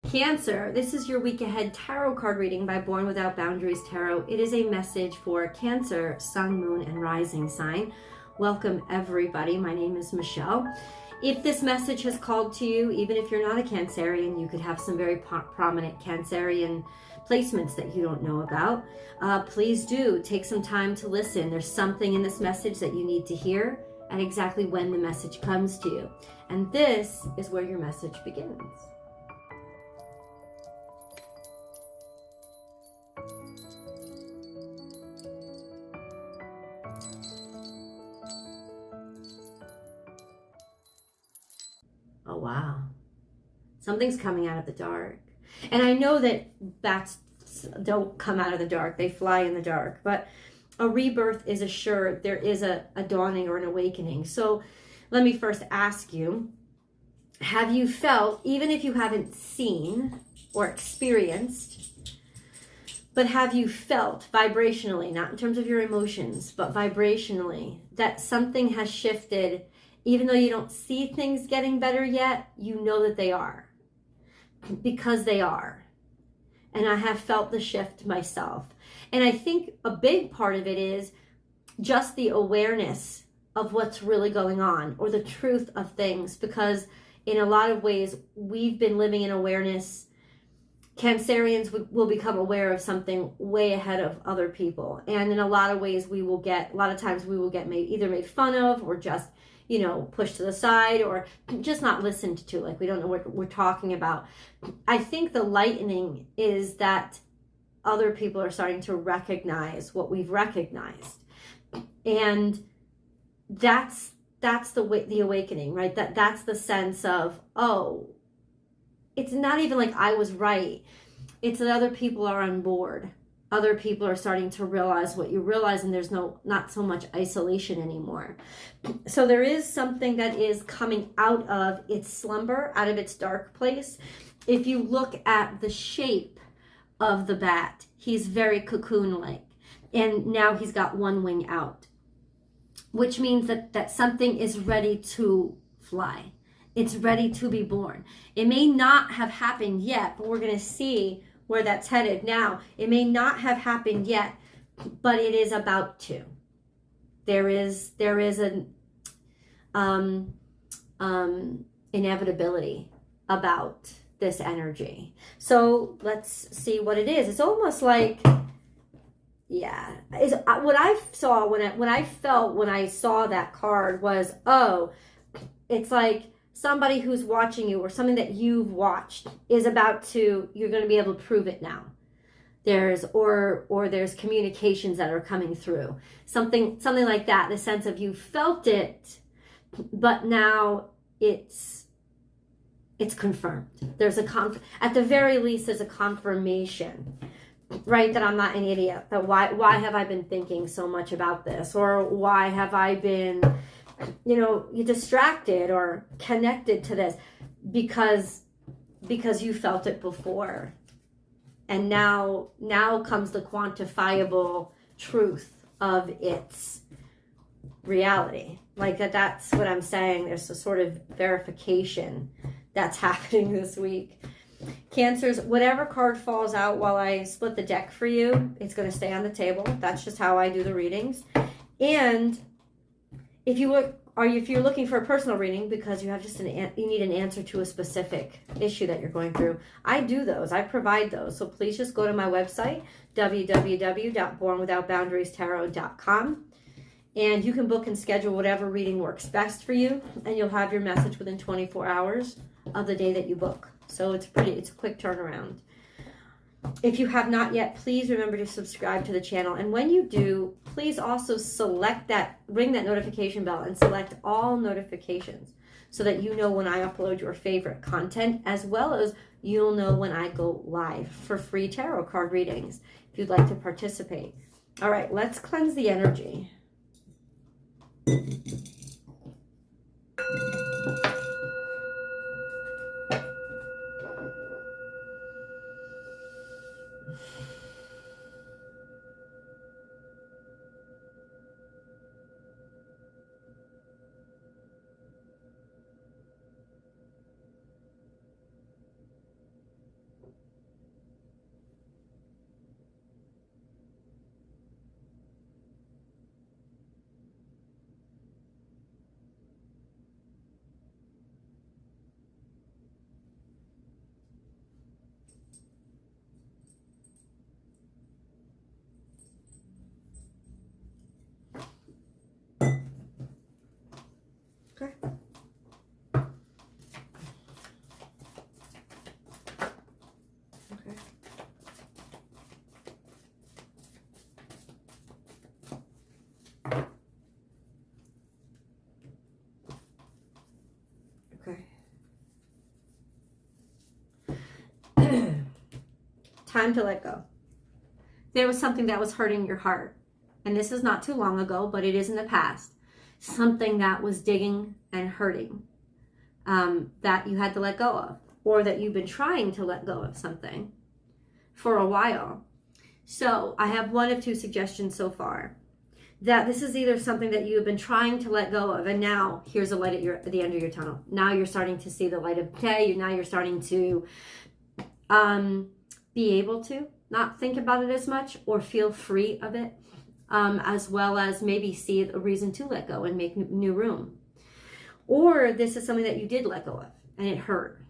Cancer, this is your week ahead tarot card reading by Born Without Boundaries Tarot. It is a message for Cancer, Sun, Moon, and Rising sign. Welcome, everybody. My name is Michelle. If this message has called to you, even if you're not a Cancerian, you could have some very prominent Cancerian placements that you don't know about. Please do take some time to listen. There's something in this message that you need to hear at exactly when the message comes to you. And this is where your message begins. Oh, wow. Something's coming out of the dark. And I know that bats don't come out of the dark. They fly in the dark. But a rebirth is assured. There is a dawning or an awakening. So let me first ask you, have you felt, even if you haven't seen or experienced, but have you felt vibrationally, not in terms of your emotions, but vibrationally, that something has shifted? Even though you don't see things getting better yet, you know that they are, because they are. And I have felt the shift myself. And I think a big part of it is just the awareness of what's really going on, or the truth of things, because in a lot of ways, we've been living in awareness. Cancerians will become aware of something way ahead of other people. And in a lot of ways, a lot of times we will get either made fun of, or just pushed to the side, or just not listened to, like we don't know what we're talking about. I think the lightening is that other people are starting to recognize what we've recognized. And that's the awakening, right? That's the sense of, oh, it's not even like I was right. It's that other people are on board. Other people are starting to realize what you realize, and there's not so much isolation anymore. So there is something that is coming out of its slumber, out of its dark place. If you look at the shape of the bat, he's very cocoon-like, and now he's got one wing out, which means that something is ready to fly. It's ready to be born. It may not have happened yet, but we're going to see where that's headed. Now, it may not have happened yet, but it is about to. There is an inevitability about this energy. So let's see what it is. It's almost like, what I saw when I felt when I saw that card was, oh, it's like somebody who's watching you, or something that you've watched is about to, you're going to be able to prove it now. There's communications that are coming through. Something like that, the sense of you felt it, but now it's confirmed. There's at the very least, there's a confirmation, right? That I'm not an idiot. That why have I been thinking so much about this? Or why have I been you're distracted or connected to this? Because you felt it before. And now comes the quantifiable truth of its reality. Like that's what I'm saying. There's a sort of verification that's happening this week. Cancers, whatever card falls out while I split the deck for you, it's going to stay on the table. That's just how I do the readings. And if you're looking for a personal reading because you have you need an answer to a specific issue that you're going through, I do those. I provide those. So please just go to my website, www.bornwithoutboundariestarot.com, and you can book and schedule whatever reading works best for you, and you'll have your message within 24 hours of the day that you book. So it's a quick turnaround. If you have not yet, please remember to subscribe to the channel. And when you do, please also ring that notification bell and select all notifications so that you know when I upload your favorite content, as well as you'll know when I go live for free tarot card readings if you'd like to participate. All right, let's cleanse the energy. Time to let go. There was something that was hurting your heart. And this is not too long ago, but it is in the past. Something that was digging and hurting that you had to let go of, or that you've been trying to let go of something for a while. So I have one of two suggestions so far. That this is either something that you have been trying to let go of, and now here's a light at the end of your tunnel. Now you're starting to see the light of day. Now you're starting to be able to not think about it as much or feel free of it, as well as maybe see a reason to let go and make new room. Or this is something that you did let go of and it hurt,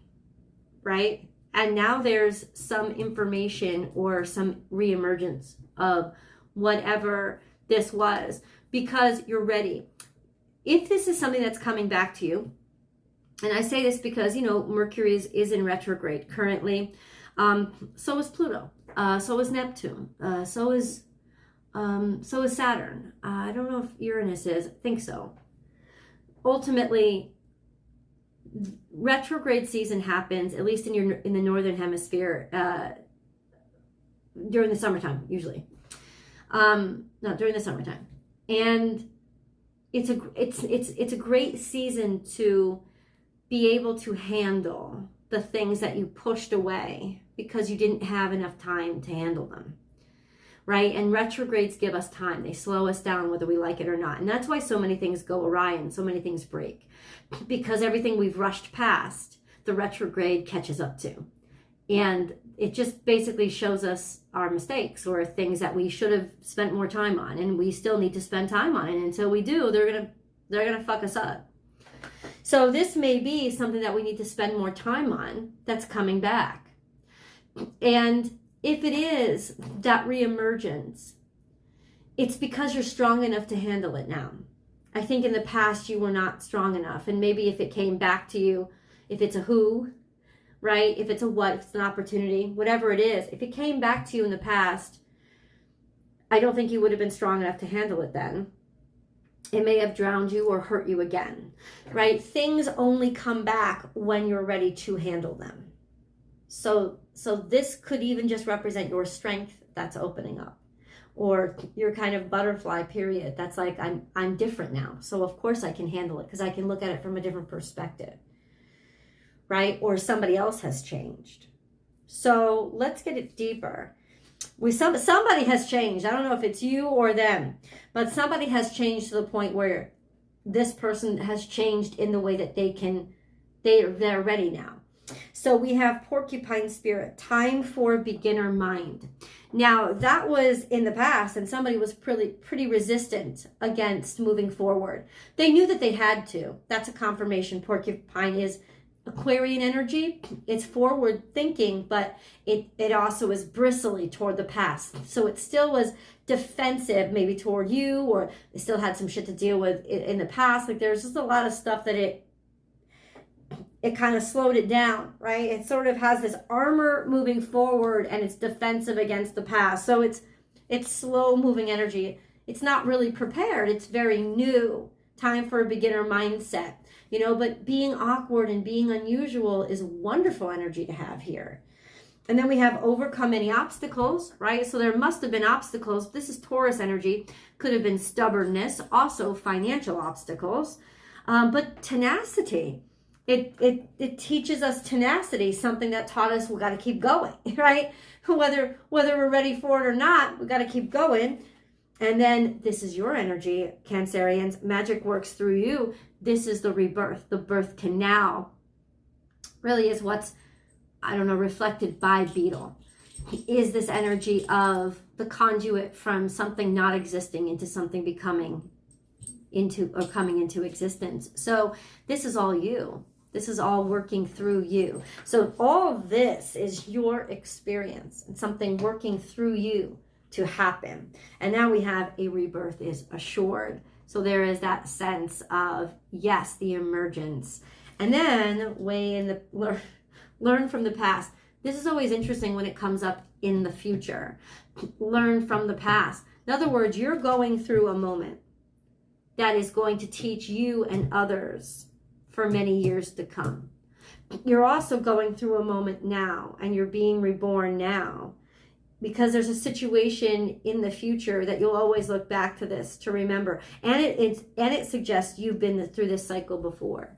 right? And now there's some information or some reemergence of whatever this was, because you're ready. If this is something that's coming back to you, and I say this because, Mercury is in retrograde currently. So is Pluto. So is Neptune. So is Saturn. I don't know if Uranus is. I think so. Ultimately, retrograde season happens, at least in the northern hemisphere, during the summertime, usually. No, during the summertime. And it's a great season to be able to handle the things that you pushed away because you didn't have enough time to handle them, right? And retrogrades give us time. They slow us down whether we like it or not. And that's why so many things go awry and so many things break, because everything we've rushed past, the retrograde catches up to. And it just basically shows us our mistakes or things that we should have spent more time on, and we still need to spend time on it. And until we do, they're gonna fuck us up. So this may be something that we need to spend more time on that's coming back. And if it is that reemergence, it's because you're strong enough to handle it now. I think in the past you were not strong enough, and maybe if it came back to you, if it's a who, right? If it's a what, if it's an opportunity, whatever it is, if it came back to you in the past, I don't think you would have been strong enough to handle it then. It may have drowned you or hurt you again, right? Things only come back when you're ready to handle them. So this could even just represent your strength that's opening up, or your kind of butterfly period. That's like, I'm different now. So of course I can handle it because I can look at it from a different perspective. Right? Or somebody else has changed. So let's get it deeper. Somebody has changed. I don't know if it's you or them, but somebody has changed to the point where this person has changed in the way that they're ready now. So we have porcupine spirit, time for beginner mind. Now that was in the past, and somebody was pretty resistant against moving forward. They knew that they had to. That's a confirmation. Porcupine is Aquarian energy. It's forward thinking, but it also is bristly toward the past. So it still was defensive maybe toward you, or they still had some shit to deal with in the past. Like there's just a lot of stuff that it kind of slowed it down, right? It sort of has this armor moving forward and it's defensive against the past. So it's slow moving energy. It's not really prepared. It's very new. Time for a beginner mindset. But being awkward and being unusual is wonderful energy to have here. And then we have overcome any obstacles, right? So there must have been obstacles. This is Taurus energy. Could have been stubbornness, also financial obstacles, but tenacity. It teaches us tenacity, something that taught us we got to keep going, right? Whether we're ready for it or not, we got to keep going. And then this is your energy, Cancerians. Magic works through you. This is the rebirth, the birth canal. Really is what's, reflected by Beetle. Is this energy of the conduit from something not existing into something coming into existence. So this is all you. This is all working through you. So all of this is your experience and something working through you to happen. And now we have a rebirth is assured. So there is that sense of, yes, the emergence. And then learn from the past. This is always interesting when it comes up in the future. Learn from the past. In other words, you're going through a moment that is going to teach you and others for many years to come. You're also going through a moment now, and you're being reborn now, because there's a situation in the future that you'll always look back to this to remember. And it suggests you've been through this cycle before.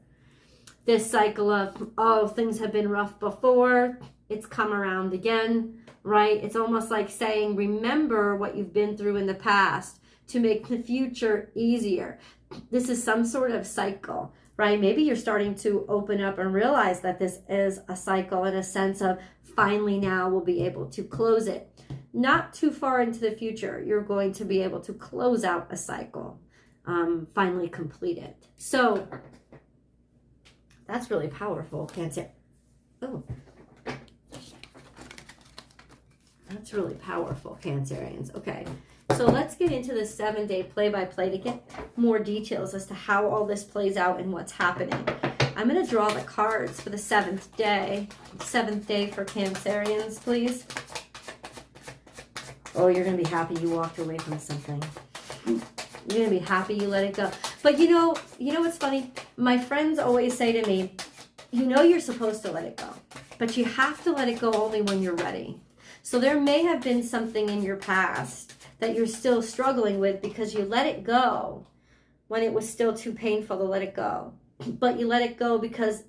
This cycle of, oh, things have been rough before, it's come around again, right? It's almost like saying, remember what you've been through in the past to make the future easier. This is some sort of cycle, right? Maybe you're starting to open up and realize that this is a cycle in a sense of finally now we'll be able to close it. Not too far into the future, you're going to be able to close out a cycle, finally complete it. So that's really powerful, Cancer. Oh, that's really powerful, Cancerians. Okay, so let's get into the 7-day play-by-play to get more details as to how all this plays out and what's happening. I'm going to draw the cards for the 7th day. 7th day for Cancerians, please. Oh, you're going to be happy you walked away from something. You're going to be happy you let it go. But you know what's funny? My friends always say to me, you know you're supposed to let it go, but you have to let it go only when you're ready. So there may have been something in your past that you're still struggling with because you let it go when it was still too painful to let it go. But you let it go because,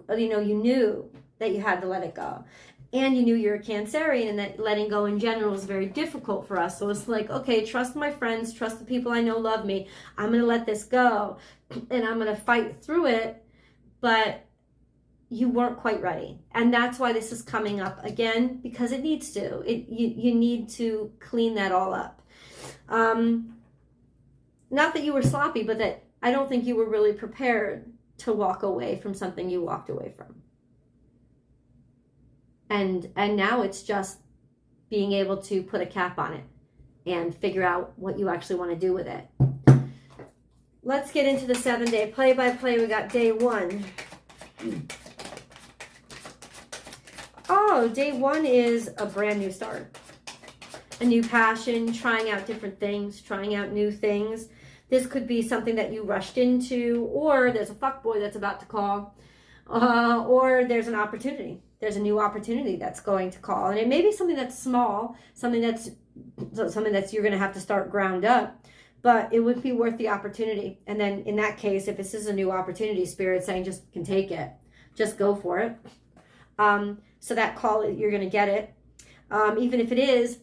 you knew that you had to let it go. And you knew you're a Cancerian and that letting go in general is very difficult for us. So it's like, okay, trust my friends, trust the people I know love me. I'm going to let this go and I'm going to fight through it. But you weren't quite ready. And that's why this is coming up again, because it needs to. You need to clean that all up. Not that you were sloppy, but that I don't think you were really prepared to walk away from something you walked away from. And now it's just being able to put a cap on it and figure out what you actually want to do with it. Let's get into the 7-day play-by-play. We got day 1. Oh, day 1 is a brand new start. A new passion, trying out different things, trying out new things. This could be something that you rushed into, or there's a fuckboy that's about to call, or there's an opportunity. There's a new opportunity that's going to call. And it may be something that's small, something that's you're going to have to start ground up, but it would be worth the opportunity. And then in that case, if this is a new opportunity, Spirit's saying just can take it. Just go for it. So that call, you're going to get it. Even if it is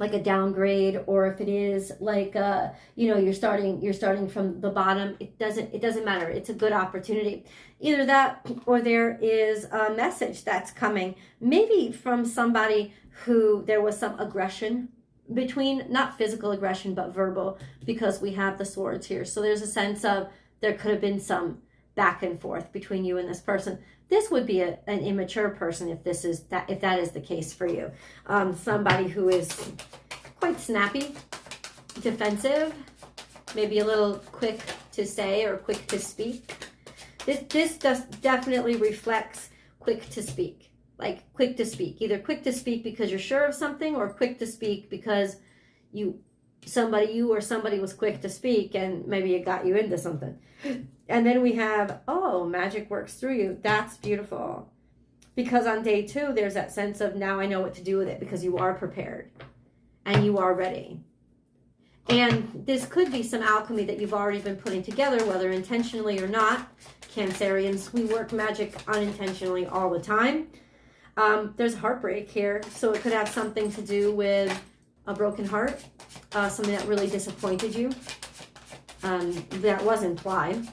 like a downgrade, or if it is like you're starting from the bottom, it doesn't matter. It's a good opportunity. Either that, or there is a message that's coming, maybe from somebody who there was some aggression between, not physical aggression but verbal, because we have the swords here. So there's a sense of there could have been some back and forth between you and this person. This would be an immature person if that is the case for you. Somebody who is quite snappy, defensive, maybe a little quick to say or quick to speak. This definitely reflects quick to speak. Like quick to speak. Either quick to speak because you're sure of something, or quick to speak because somebody was quick to speak and maybe it got you into something. And then we have, magic works through you. That's beautiful. Because on day 2, there's that sense of now I know what to do with it, because you are prepared and you are ready. And this could be some alchemy that you've already been putting together, whether intentionally or not. Cancerians, we work magic unintentionally all the time. There's heartbreak here. So it could have something to do with a broken heart, something that really disappointed you. That was implied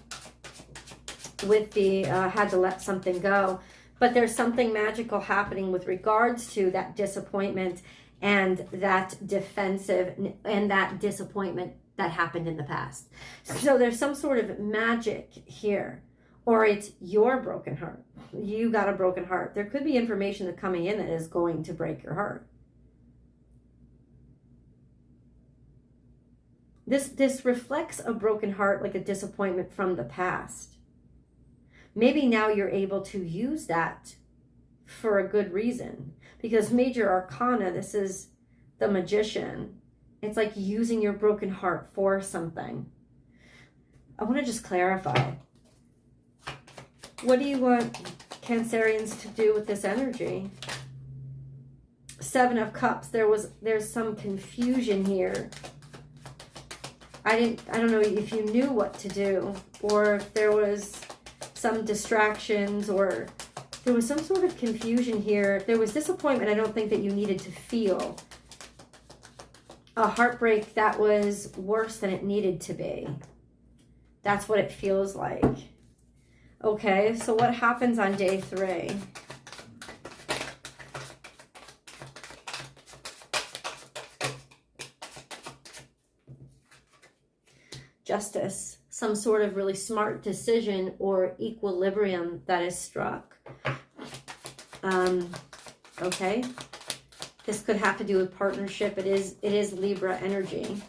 with the had to let something go. But there's something magical happening with regards to that disappointment and that defensive and that disappointment that happened in the past. So there's some sort of magic here, or it's your broken heart. You got a broken heart. There could be information that's coming in that is going to break your heart. This reflects a broken heart, like a disappointment from the past. Maybe now you're able to use that for a good reason. Because major arcana, this is the Magician. It's like using your broken heart for something. I want to just clarify. What do you want Cancerians to do with this energy? Seven of Cups. There's some confusion here. I don't know if you knew what to do, or if there was some distractions, or there was some sort of confusion here. There was disappointment I don't think that you needed to feel. A heartbreak that was worse than it needed to be. That's what it feels like. Okay, so what happens on day 3? Justice. Some sort of really smart decision or equilibrium that is struck. Okay. This could have to do with partnership. It is Libra energy.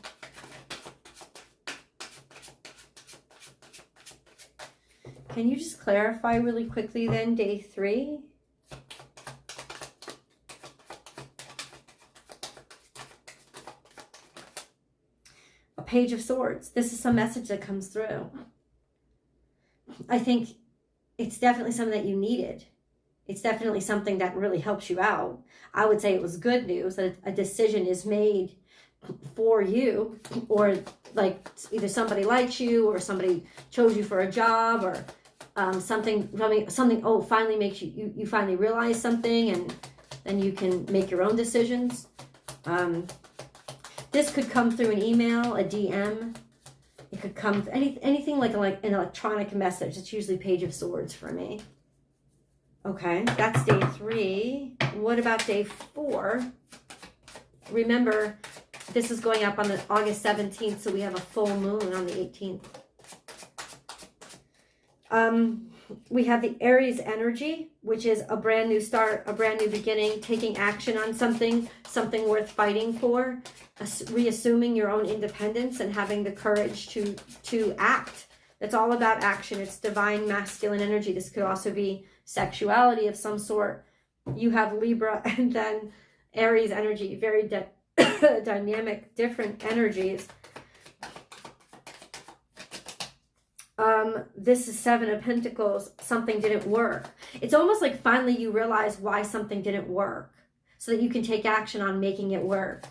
Can you just clarify really quickly then, day 3? A Page of Swords. This is some message that comes through. I think it's definitely something that you needed. It's definitely something that really helps you out. I would say it was good news that a decision is made for you, or like either somebody likes you, or somebody chose you for a job, or something finally makes you finally realize something, and then you can make your own decisions. This could come through an email, a DM. It could come anything like an electronic message. It's usually Page of Swords for me. Okay, that's day 3. What about day 4? Remember, this is going up on the August 17th, so we have a full moon on the 18th. We have the Aries energy, which is a brand new start, a brand new beginning, taking action on something worth fighting for, reassuming your own independence and having the courage to act. It's all about action. It's divine masculine energy. This could also be sexuality of some sort. You have Libra and then Aries energy, very dynamic, different energies. This is Seven of Pentacles. Something didn't work. It's almost like finally you realize why something didn't work, so that you can take action on making it work.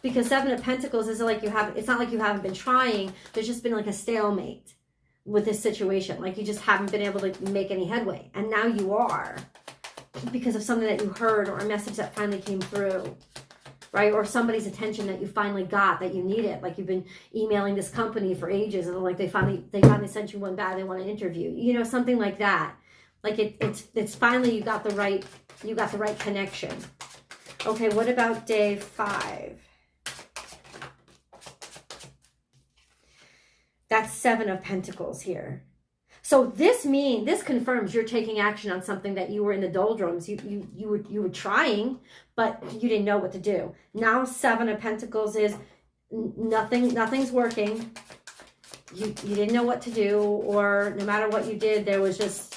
Because Seven of Pentacles is like it's not like you haven't been trying. There's just been like a stalemate with this situation. Like you just haven't been able to make any headway. And now you are, because of something that you heard, or a message that finally came through, right? Or somebody's attention that you finally got, that you needed. Like you've been emailing this company for ages, and like they finally sent you one back. They want to interview, something like that. Like it's finally you got the right connection. Okay, what about day 5? That's Seven of Pentacles here. So this confirms you're taking action on something that you were in the doldrums. You were trying, but you didn't know what to do. Now Seven of Pentacles is nothing's working. You didn't know what to do, or no matter what you did, there was just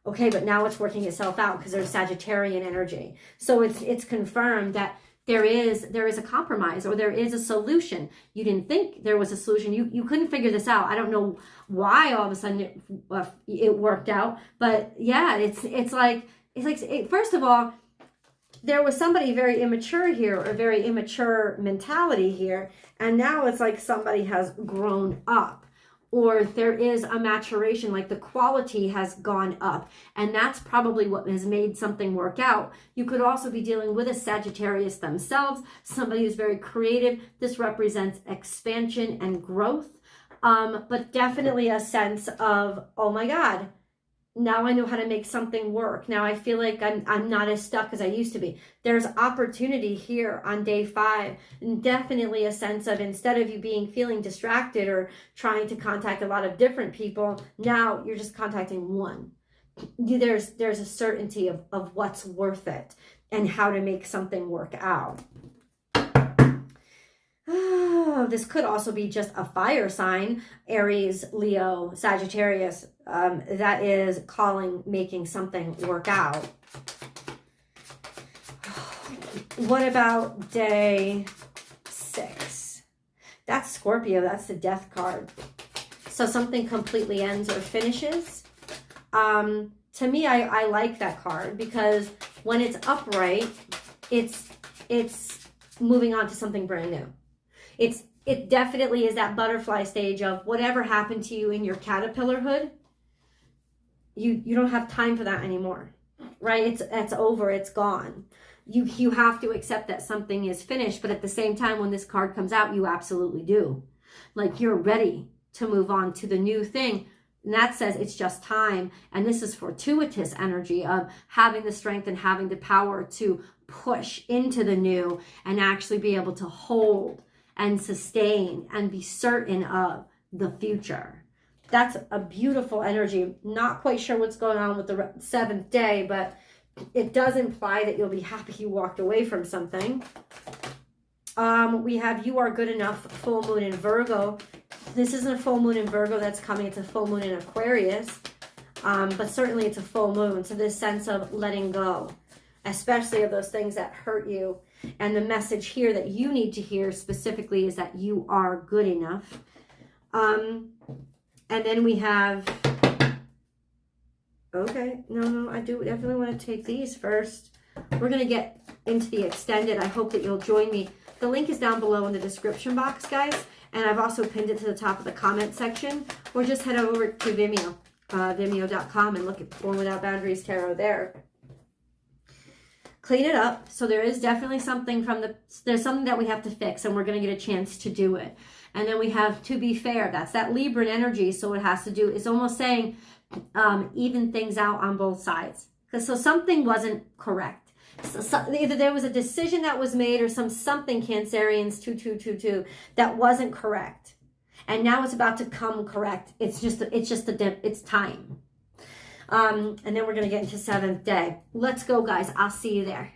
okay, but now it's working itself out because there's Sagittarian energy. So it's confirmed that there is a compromise, or there is a solution. You didn't think there was a solution. You couldn't figure this out. I don't know why all of a sudden it worked out, but yeah, it's like first of all, there was somebody very immature here, or very immature mentality here, and now it's like somebody has grown up, or there is a maturation, like the quality has gone up, and that's probably what has made something work out. You could also be dealing with a Sagittarius themselves, somebody who's very creative. This represents expansion and growth, but definitely a sense of, oh my God, now I know how to make something work. Now I feel like I'm not as stuck as I used to be. There's opportunity here on day 5. And definitely a sense of, instead of you feeling distracted or trying to contact a lot of different people, now you're just contacting one. There's a certainty of what's worth it and how to make something work out. Oh, this could also be just a fire sign, Aries, Leo, Sagittarius, that is making something work out. What about day 6? That's Scorpio. That's the Death card. So something completely ends or finishes. to me, I like that card because when it's upright, it's moving on to something brand new. It definitely is that butterfly stage of whatever happened to you in your caterpillarhood. You don't have time for that anymore, right? It's over. It's gone. You have to accept that something is finished, but at the same time, when this card comes out, you absolutely do. Like, you're ready to move on to the new thing. And that says it's just time. And this is fortuitous energy of having the strength and having the power to push into the new and actually be able to hold and sustain and be certain of the future. That's a beautiful energy. Not quite sure what's going on with the seventh day, but it does imply that you'll be happy you walked away from something. We have you are good enough, full moon in Virgo. This isn't a full moon in Virgo that's coming. It's a full moon in Aquarius. But certainly it's a full moon. So this sense of letting go, especially of those things that hurt you. And the message here that you need to hear specifically is that you are good enough. And then we have, okay, no, I do definitely want to take these first. We're going to get into the extended. I hope that you'll join me. The link is down below in the description box, guys. And I've also pinned it to the top of the comment section. Or just head over to Vimeo, vimeo.com, and look at Born Without Boundaries Tarot there. Clean it up. So there is definitely something there's something that we have to fix, and we're going to get a chance to do it. And then we have to be fair. That's that Libran energy. So it has to do, it's almost saying even things out on both sides. So something wasn't correct. So either there was a decision that was made or something, Cancerians 2222, that wasn't correct. And now it's about to come correct. It's time. And then we're going to get into seventh day. Let's go, guys. I'll see you there.